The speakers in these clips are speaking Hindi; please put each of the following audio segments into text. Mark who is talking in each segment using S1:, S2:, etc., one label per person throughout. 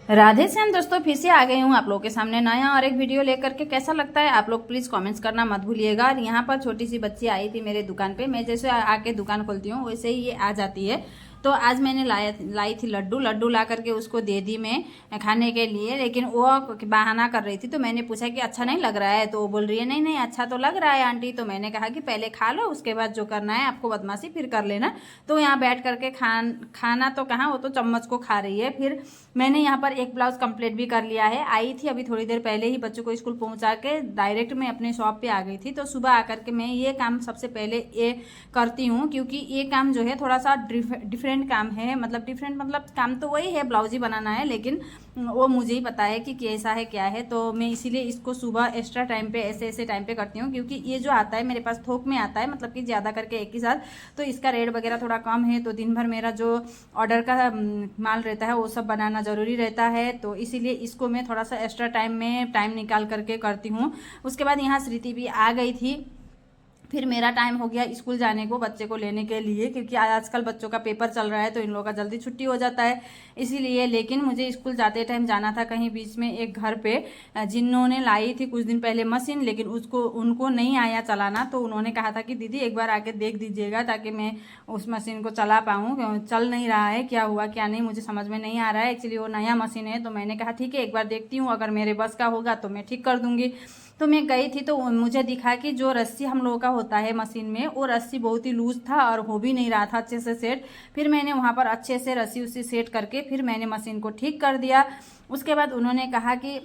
S1: राधे श्याम दोस्तों, फिर से आ गई हूँ आप लोगों के सामने नया और एक वीडियो लेकर के। कैसा लगता है आप लोग प्लीज़ कमेंट्स करना मत भूलिएगा। और यहाँ पर छोटी सी बच्ची आई थी मेरे दुकान पे। मैं जैसे आके दुकान खोलती हूँ वैसे ही ये आ जाती है। तो आज मैंने लाई थी लड्डू ला करके उसको दे दी मैं खाने के लिए। लेकिन वो बहाना कर रही थी, तो मैंने पूछा कि अच्छा नहीं लग रहा है। तो वो बोल रही है नहीं नहीं अच्छा तो लग रहा है आंटी। तो मैंने कहा कि पहले खा लो, उसके बाद जो करना है आपको बदमाशी फिर कर लेना। तो यहाँ बैठ करके खाना तो कहाँ, वो तो चम्मच को खा रही है। फिर मैंने यहाँ पर एक ब्लाउज कंप्लीट भी कर लिया है। आई थी अभी थोड़ी देर पहले ही, बच्चों को स्कूल पहुँचा के डायरेक्ट मैं अपने शॉप पे आ गई थी। तो सुबह आकर के मैं ये काम सबसे पहले ये करती हूँ, क्योंकि ये काम जो है थोड़ा सा डिफरेंट काम है। मतलब डिफरेंट मतलब काम तो वही है, ब्लाउज ही बनाना है, लेकिन वो मुझे ही पता है कि कैसा है क्या है। तो मैं इसीलिए इसको सुबह एक्स्ट्रा टाइम पे ऐसे टाइम पे करती हूँ, क्योंकि ये जो आता है मेरे पास थोक में आता है, मतलब कि ज़्यादा करके एक ही साथ। तो इसका रेट वगैरह थोड़ा कम है। तो दिन भर मेरा जो ऑर्डर का माल रहता है वो सब बनाना ज़रूरी रहता है। तो इसीलिए इसको मैं थोड़ा सा एक्स्ट्रा टाइम में टाइम निकाल करके करती हूँ। उसके बाद यहाँ श्रुति भी आ गई थी। फिर मेरा टाइम हो गया स्कूल जाने को बच्चे को लेने के लिए, क्योंकि आजकल बच्चों का पेपर चल रहा है तो इन लोगों का जल्दी छुट्टी हो जाता है इसीलिए। लेकिन मुझे स्कूल जाते टाइम जाना था कहीं बीच में एक घर पे, जिन्होंने लाई थी कुछ दिन पहले मशीन, लेकिन उनको नहीं आया चलाना। तो उन्होंने कहा था कि दीदी एक बार आके देख दीजिएगा ताकि मैं उस मशीन को चला पाऊँ। चल नहीं रहा है, क्या हुआ क्या नहीं मुझे समझ में नहीं आ रहा है। एक्चुअली वो नया मशीन है। तो मैंने कहा ठीक है एक बार देखती हूँ, अगर मेरे बस का होगा तो मैं ठीक कर दूँगी। तो मैं गई थी तो मुझे दिखा कि जो रस्सी हम लोगों का होता है मशीन में, वो रस्सी बहुत ही लूज था और हो भी नहीं रहा था अच्छे से सेट। फिर मैंने वहाँ पर अच्छे से रस्सी उसी सेट करके फिर मैंने मशीन को ठीक कर दिया। उसके बाद उन्होंने कहा कि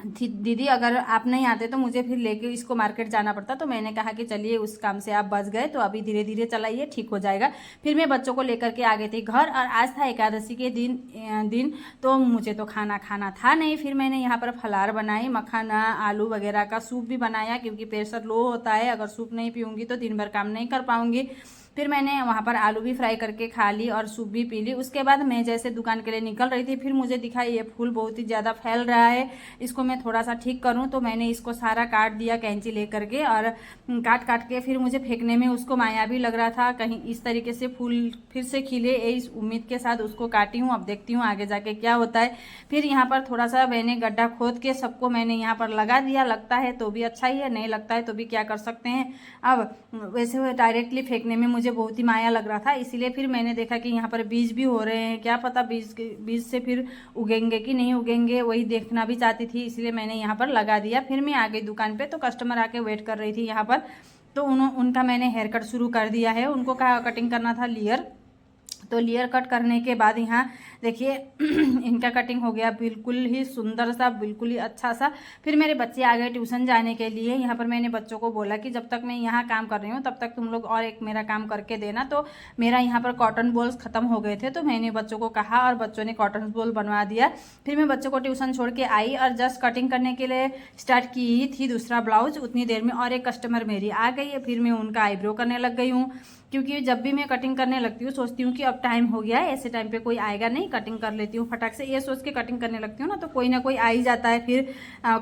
S1: दीदी अगर आप नहीं आते तो मुझे फिर लेके इसको मार्केट जाना पड़ता। तो मैंने कहा कि चलिए उस काम से आप बच गए, तो अभी धीरे धीरे चलाइए ठीक हो जाएगा। फिर मैं बच्चों को लेकर के आ गई थी घर, और आज था एकादशी के दिन। तो मुझे तो खाना था नहीं। फिर मैंने यहाँ पर फलार बनाई, मखाना आलू वगैरह का सूप भी बनाया, क्योंकि प्रेशर लो होता है, अगर सूप नहीं पीऊँगी तो दिन भर काम नहीं कर पाऊँगी। फिर मैंने वहाँ पर आलू भी फ्राई करके खा ली और सूप भी पी ली। उसके बाद मैं जैसे दुकान के लिए निकल रही थी, फिर मुझे दिखा ये फूल बहुत ही ज़्यादा फैल रहा है, इसको मैं थोड़ा सा ठीक करूँ। तो मैंने इसको सारा काट दिया कैंची ले करके, और काट के फिर मुझे फेंकने में उसको माया भी लग रहा था, कहीं इस तरीके से फूल फिर से खिले इस उम्मीद के साथ उसको काटी हूँ। अब देखती हूँ आगे जाके क्या होता है। फिर यहाँ पर थोड़ा सा मैंने गड्ढा खोद के सबको मैंने यहाँ पर लगा दिया। लगता है तो भी अच्छा ही है, नहीं लगता है तो भी क्या कर सकते हैं। अब वैसे डायरेक्टली फेंकने में मुझे बहुत ही माया लग रहा था, इसीलिए फिर मैंने देखा कि यहाँ पर बीज भी हो रहे हैं, क्या पता बीज से फिर उगेंगे कि नहीं उगेंगे, वही देखना भी चाहती थी, इसलिए मैंने यहाँ पर लगा दिया। फिर मैं आ गई दुकान पे, तो कस्टमर आके वेट कर रही थी यहाँ पर। तो उनका मैंने हेयर कट शुरू कर दिया है। उनको कटिंग करना था लेयर। तो लेयर कट करने के बाद यहाँ देखिए इनका कटिंग हो गया बिल्कुल ही सुंदर सा, बिल्कुल ही अच्छा सा। फिर मेरे बच्चे आ गए ट्यूशन जाने के लिए। यहाँ पर मैंने बच्चों को बोला कि जब तक मैं यहाँ काम कर रही हूँ तब तक तुम लोग और एक मेरा काम करके देना। तो मेरा यहाँ पर कॉटन बॉल्स ख़त्म हो गए थे, तो मैंने बच्चों को कहा और बच्चों ने कॉटन बॉल बनवा दिया। फिर मैं बच्चों को ट्यूशन छोड़ के आई और जस्ट कटिंग करने के लिए स्टार्ट की ही थी दूसरा ब्लाउज, उतनी देर में और एक कस्टमर मेरी आ गई है। फिर मैं उनका आईब्रो करने लग गई हूँ, क्योंकि जब भी मैं कटिंग करने लगती हूँ सोचती हूँ कि अब टाइम हो गया है, ऐसे टाइम पे कोई आएगा नहीं, कटिंग कर लेती हूँ फटाक से, ये सोच के कटिंग करने लगती हूँ ना, तो कोई ना कोई आ ही जाता है। फिर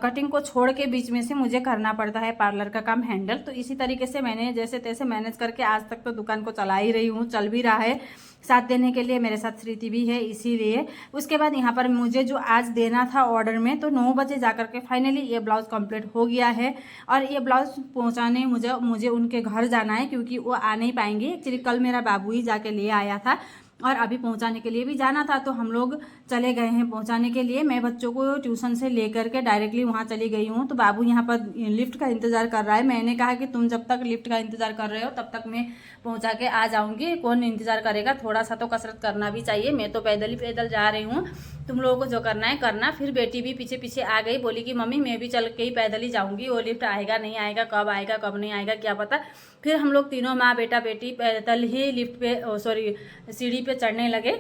S1: कटिंग को छोड़ के बीच में से मुझे करना पड़ता है पार्लर का काम हैंडल। तो इसी तरीके से मैंने जैसे तैसे मैनेज करके आज तक तो दुकान को चला ही रही हूँ, चल भी रहा है। साथ देने के लिए मेरे साथ श्रुति भी है इसीलिए। उसके बाद यहाँ पर मुझे जो आज देना था ऑर्डर में, तो 9 बजे जा करके फाइनली ये ब्लाउज़ कंप्लीट हो गया है। और ये ब्लाउज़ पहुँचाने मुझे उनके घर जाना है, क्योंकि वो आ नहीं पाएंगे। एक्चुअली कल मेरा बाबू ही जाके ले आया था और अभी पहुंचाने के लिए भी जाना था, तो हम लोग चले गए हैं पहुंचाने के लिए। मैं बच्चों को ट्यूशन से लेकर के डायरेक्टली वहां चली गई हूं। तो बाबू यहां पर लिफ्ट का इंतज़ार कर रहा है। मैंने कहा कि तुम जब तक लिफ्ट का इंतज़ार कर रहे हो तब तक मैं पहुंचा के आ जाऊंगी, कौन इंतज़ार करेगा, थोड़ा सा तो कसरत करना भी चाहिए। मैं तो पैदल ही पैदल जा रही हूँ, तुम लोगों को जो करना है करना। फिर बेटी भी पीछे पीछे आ गई, बोली कि मम्मी मैं भी चल के ही पैदल ही जाऊँगी, वो लिफ्ट आएगा नहीं आएगा, कब आएगा कब नहीं आएगा क्या पता। फिर हम लोग तीनों माँ बेटा बेटी पैदल ही लिफ्ट पे सॉरी सीढ़ी पे चढ़ने लगे।